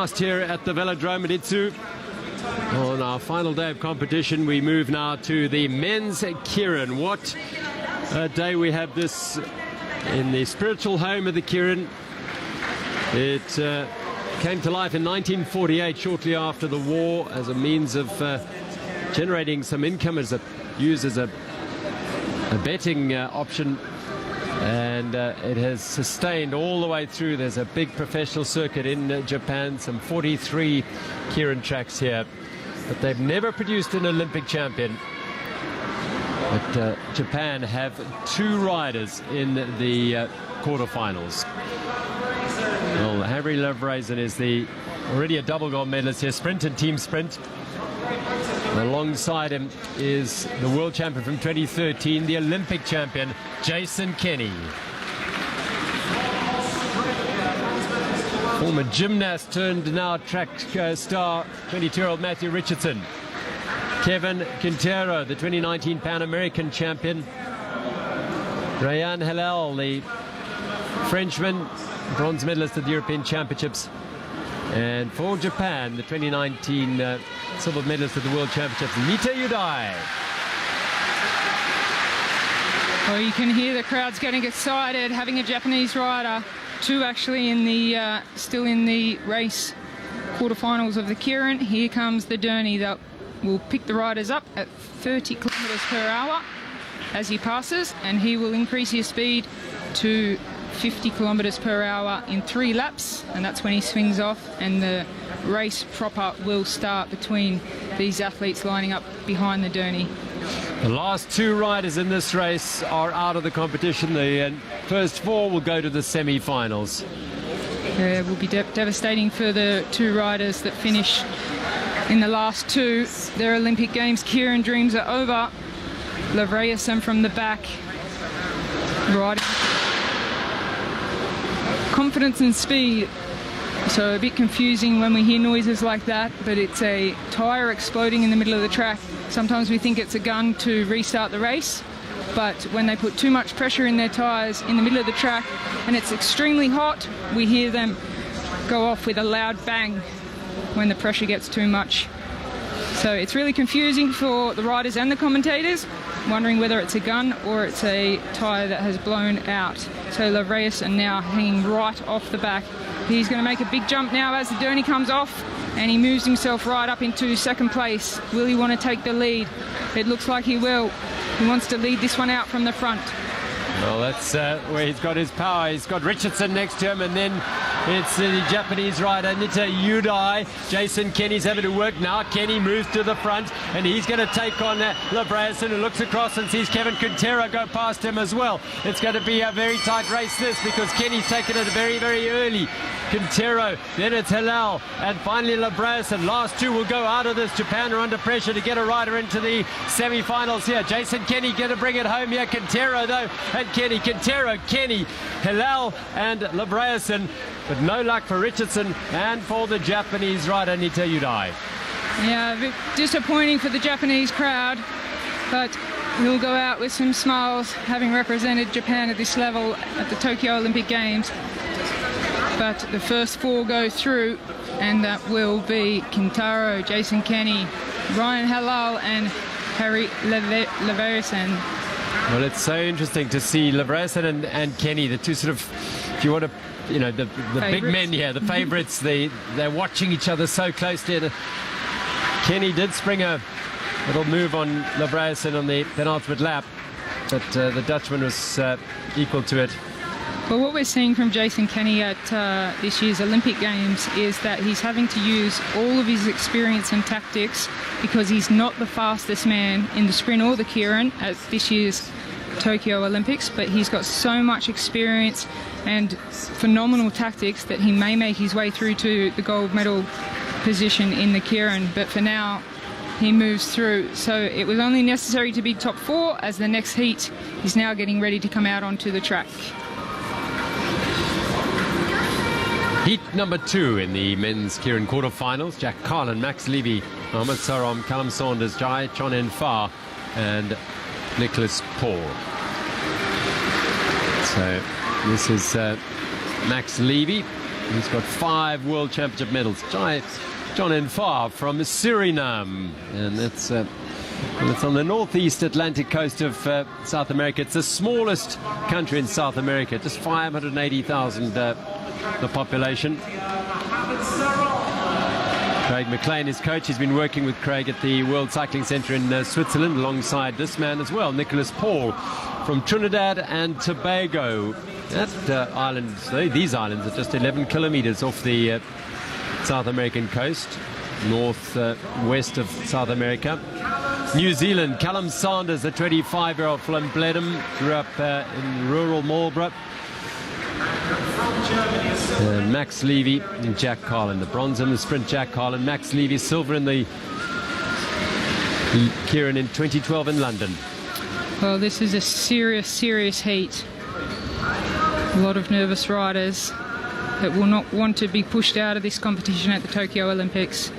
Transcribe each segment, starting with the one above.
fast here at the Velodrome at Izu. On our final day of competition, we move now to the men's Keirin. What a day we have this in the spiritual home of the Keirin. It came to life in 1948, shortly after the war, as a means of generating some income, used as a betting option. And it has sustained all the way through. There's a big professional circuit in Japan, some 43 Keirin tracks here. But they've never produced an Olympic champion. But Japan have 2 riders in the quarterfinals. Well, Harry Loveraisen is already a double gold medalist here, sprint and team sprint. Alongside him is the world champion from 2013, the Olympic champion, Jason Kenny. Former gymnast turned now track star, 22-year-old Matthew Richardson. Kevin Quintero, the 2019 Pan American champion. Ryan Hillel, the Frenchman, bronze medalist at the European Championships. And for Japan, the 2019 silver medalist at the World Championships, Nita Udai. Well, you can hear the crowds getting excited, having a Japanese rider, 2 actually in the still in the race quarterfinals of the Keirin. Here comes the Derny that will pick the riders up at 30 kilometers per hour as he passes, and he will increase his speed to 50 kilometers per hour in 3 laps, and that's when he swings off, and the race proper will start between these athletes lining up behind the Derny. The last 2 riders in this race are out of the competition. The first 4 will go to the semi-finals. It will be devastating for the 2 riders that finish in the last 2. Their Olympic Games Keirin dreams are over. Loveraisen from the back, riding confidence and speed. So a bit confusing when we hear noises like that, but it's a tyre exploding in the middle of the track. Sometimes we think it's a gun to restart the race, but when they put too much pressure in their tyres in the middle of the track and it's extremely hot, we hear them go off with a loud bang when the pressure gets too much. So it's really confusing for the riders and the commentators, wondering whether it's a gun or it's a tyre that has blown out. So Loveraisen now hanging right off the back. He's going to make a big jump now as the Derny comes off, and he moves himself right up into second place. Will he want to take the lead? It looks like he will. He wants to lead this one out from the front. Well, that's where he's got his power. He's got Richardson next to him, and then it's the Japanese rider, Nita Udai. Jason Kenny's having to work now. Kenny moves to the front, and he's going to take on Loveraisen, who looks across and sees Kevin Quintero go past him as well. It's going to be a very tight race, this, because Kenny's taken it very, very early. Quintero, then it's Hillel, and finally Loveraisen. Last 2 will go out of this. Japan are under pressure to get a rider into the semi-finals here. Jason Kenny going to bring it home here. Quintero, though, and Kenny. Quintero, Kenny, Hillel, and Loveraisen. But no luck for Richardson and for the Japanese rider, Nita Udai. Yeah, a bit disappointing for the Japanese crowd, but he'll go out with some smiles, having represented Japan at this level at the Tokyo Olympic Games. But the first 4 go through, and that will be Quintero, Jason Kenny, Ryan Hillel, and Harry Loveraisen. Well, it's so interesting to see Loveraisen and Kenny, the 2 sort of, if you want to, you know, the big men here, the favourites. They're watching each other so closely. Kenny did spring a little move on Loveraisen on the penultimate lap, but the Dutchman was equal to it. Well, what we're seeing from Jason Kenny at this year's Olympic Games is that he's having to use all of his experience and tactics, because he's not the fastest man in the sprint or the Keirin at this year's Tokyo Olympics, but he's got so much experience and phenomenal tactics that he may make his way through to the gold medal position in the Keirin. But for now, he moves through. So it was only necessary to be top 4, as the next heat is now getting ready to come out onto the track. Heat number 2 in the men's Keirin quarterfinals. Jack Carlin, Max Levy, Mohamed Saram, Callum Saunders, Jai Chon En Fa, and Nicholas Paul. So this is Max Levy, He's got 5 World Championship medals. John Enfar from Suriname, and it's on the northeast Atlantic coast of South America. It's the smallest country in South America, just 580,000 the population. Craig McLean, his coach, has been working with Craig at the World Cycling Centre in Switzerland, alongside this man as well, Nicholas Paul from Trinidad and Tobago. That island, these islands are just 11 kilometres off the South American coast, north-west of South America. New Zealand, Callum Sanders, the 25-year-old from Bledum, grew up in rural Marlborough. Max Levy and Jack Carlin, the bronze in the sprint, Jack Carlin. Max Levy, silver in the Keirin in 2012 in London. Well, this is a serious heat. A lot of nervous riders that will not want to be pushed out of this competition at the Tokyo Olympics.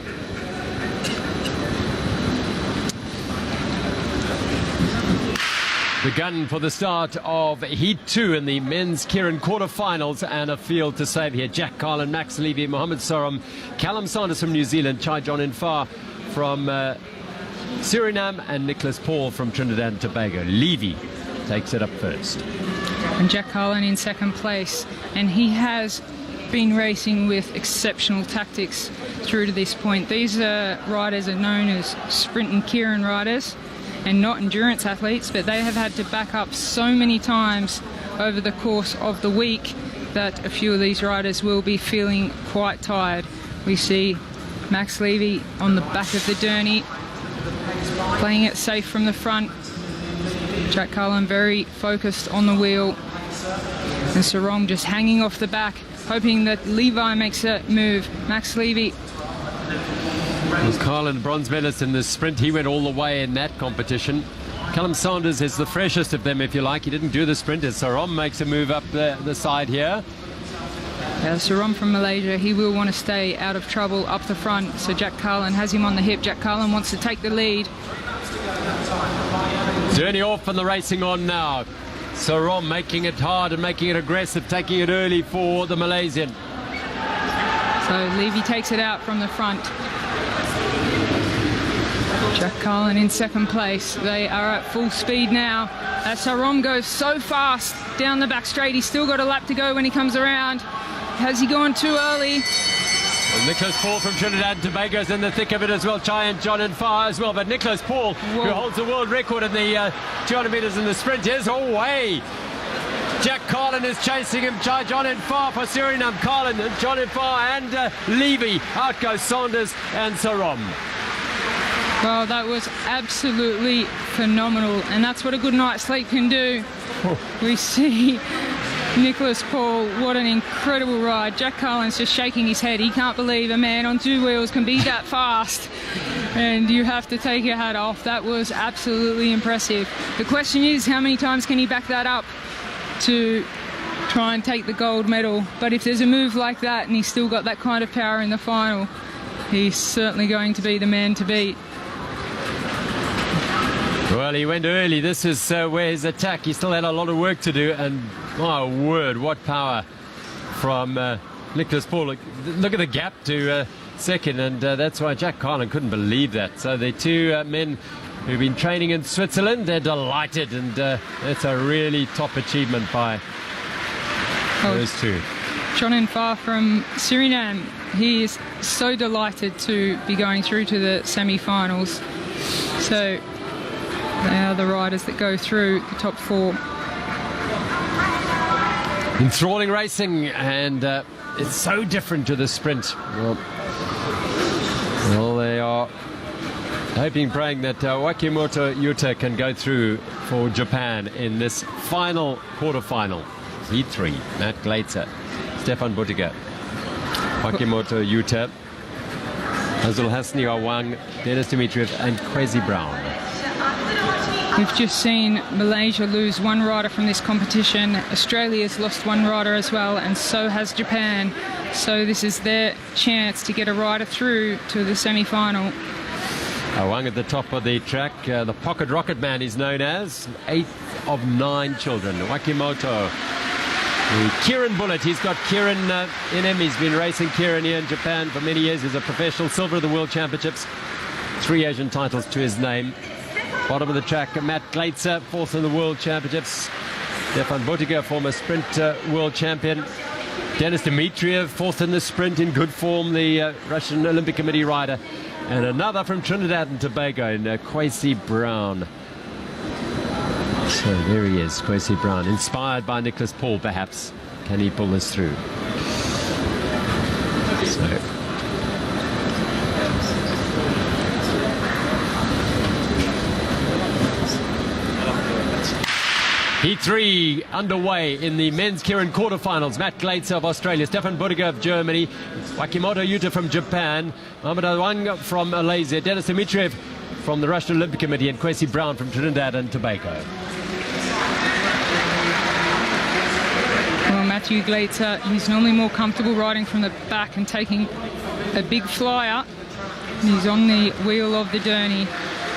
Begun for the start of Heat 2 in the men's Keirin quarterfinals, and a field to save here. Jack Carlin, Max Levy, Mohamed Sorum, Callum Sanders from New Zealand, John Enfar from Suriname, and Nicholas Paul from Trinidad and Tobago. Levy takes it up first. And Jack Carlin in second place, and he has been racing with exceptional tactics through to this point. These riders are known as sprint and Keirin riders, and not endurance athletes, but they have had to back up so many times over the course of the week that a few of these riders will be feeling quite tired. We see Max Levy on the back of the Derny, playing it safe from the front. Jack Carlin very focused on the wheel, and Sorum just hanging off the back, hoping that Levi makes a move. Max Levy. Carlin, bronze medalist in the sprint, he went all the way in that competition. Callum Sanders is the freshest of them, if you like. He didn't do the sprint, as Sorum makes a move up the side here. Sorum from Malaysia, he will want to stay out of trouble up the front, so Jack Carlin has him on the hip. Jack Carlin wants to take the lead. Journey off and the racing on now. Sorum making it hard and making it aggressive, taking it early for the Malaysian. So Levy takes it out from the front. Jack Carlin in second place. They are at full speed now. Sorum goes so fast down the back straight. He's still got a lap to go when he comes around. Has he gone too early? Well, Nicholas Paul from Trinidad and Tobago is in the thick of it as well. John Enfar as well. But Nicholas Paul, who holds the world record in the 200 metres in the sprint, is away. Jack Carlin is chasing him. John Enfar for Suriname. Carlin, John Enfar and Levy. Out goes Sanders and Sorum. Well, that was absolutely phenomenal, and that's what a good night's sleep can do. We see Nicholas Paul, what an incredible ride. Jack Carlin's just shaking his head. He can't believe a man on 2 wheels can be that fast, and you have to take your hat off. That was absolutely impressive. The question is, how many times can he back that up to try and take the gold medal? But if there's a move like that and he's still got that kind of power in the final, he's certainly going to be the man to beat. Well, he went early. This is where his attack, he still had a lot of work to do, and my word, what power from Nicholas Paul. Look at the gap to second, and that's why Jack Carlin couldn't believe that. So the two men who've been training in Switzerland, they're delighted, and it's a really top achievement by those two. John Enfar from Suriname, he is so delighted to be going through to the semi-finals. So they are the riders that go through the top 4. Enthralling racing, and it's so different to the sprint. Well, they are hoping, praying that Wakimoto Yuta can go through for Japan in this final quarterfinal. Heat 3, Matt Glazer, Stefan Buttiger, Wakimoto Yuta, Azul Hasni Awang, Dennis Dimitriev and Kwesi Brown. We've just seen Malaysia lose 1 rider from this competition. Australia's lost 1 rider as well, and so has Japan. So this is their chance to get a rider through to the semi-final. Awang at the top of the track, the pocket rocket man he's known as, 8th of 9 children. Wakimoto The Keirin bullet. He's got Keirin in him. He's been racing Keirin here in Japan for many years. He's a professional, silver of the World Championships. 3 Asian titles to his name. Bottom of the track, Matt Gleitzer, 4th in the World Championships. Stefan Botiga, former sprint world champion. Denis Dmitriev, 4th in the sprint, in good form, the Russian Olympic Committee rider. And another from Trinidad and Tobago, in Kwesi Brown. So there he is, Kwesi Brown, inspired by Nicholas Paul, perhaps. Can he pull this through? So Heat 3 underway in the men's Keirin quarterfinals. Matt Gleitzer of Australia, Stefan Botiga of Germany, Wakimoto Yuta from Japan, Mohamed Awang from Malaysia, Denis Dmitriev from the Russian Olympic Committee, and Kwesi Brown from Trinidad and Tobago. Well, Matthew Gleitzer, he's normally more comfortable riding from the back and taking a big flyer. He's on the wheel of the Derny,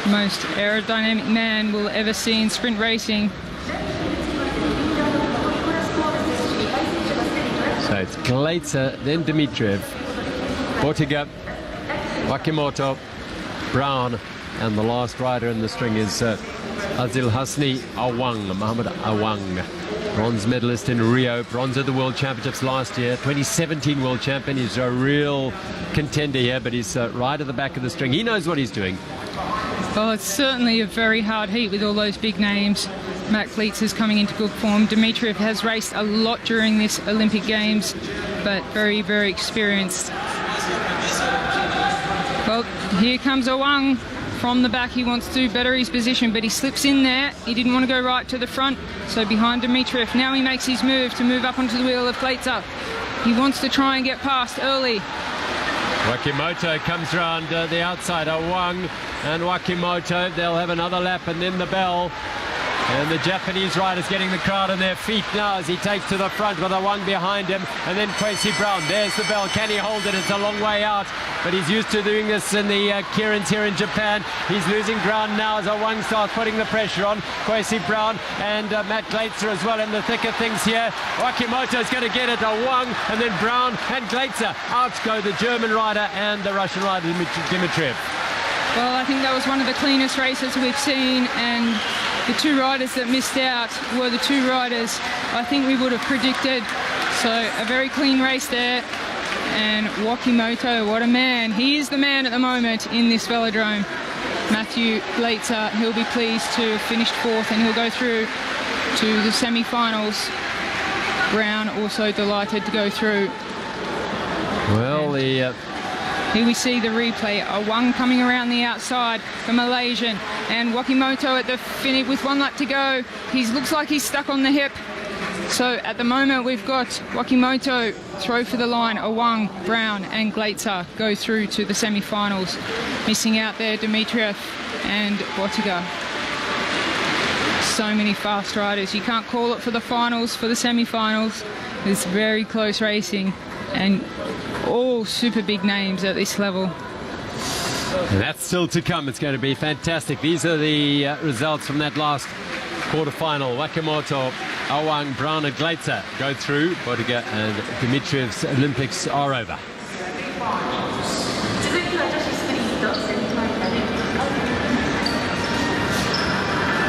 most aerodynamic man we'll ever see in sprint racing. So it's Gleitzer, then Dmitriev, Botiga, Wakimoto, Brown, and the last rider in the string is Azil Hasni Awang, Mohamed Awang. Bronze medalist in Rio, bronze at the World Championships last year, 2017 World Champion. He's a real contender here, but he's right at the back of the string. He knows what he's doing. Well, it's certainly a very hard heat with all those big names. Matt Gleitzer's coming into good form. Dmitriev has raced a lot during this Olympic Games, but very, very experienced. Well, here comes Awang from the back. He wants to better his position, but he slips in there. He didn't want to go right to the front, so behind Dmitriev. Now he makes his move to move up onto the wheel of Gleitzer. He wants to try and get past early. Wakimoto comes round the outside. Awang and Wakimoto, they'll have another lap, and then the bell. And the Japanese rider's getting the crowd on their feet now as he takes to the front with Awang behind him. And then Kwesi Brown, there's the bell. Can he hold it? It's a long way out, but he's used to doing this in the Keirins here in Japan. He's losing ground now as Awang starts putting the pressure on. Kwesi Brown and Matt Gleitzer as well in the thick of things here. Wakimoto's going to get it. Awang and then Brown and Gleitzer. Out go the German rider and the Russian rider Dmitriev. Well, I think that was one of the cleanest races we've seen, and the two riders that missed out were the two riders I think we would have predicted. So a very clean race there. And Wakimoto, what a man. He is the man at the moment in this velodrome. Matthew Gleitzer, he'll be pleased to have finished 4th, and he'll go through to the semi-finals. Brown also delighted to go through. Well, here we see the replay. Awang coming around the outside, the Malaysian, and Wakimoto at the finish with 1 lap to go. He looks like he's stuck on the hip. So at the moment we've got Wakimoto throw for the line. Awang, Brown and Gleitzer go through to the semi-finals. Missing out there Dmitriev and Botiga. So many fast riders. You can't call it for the finals, for the semi-finals. It's very close racing, and all super big names at this level. And that's still to come. It's going to be fantastic. These are the results from that last quarterfinal. Wakimoto, Awang, Brown and Gleitzer go through. Botiga and Dmitriev's Olympics are over.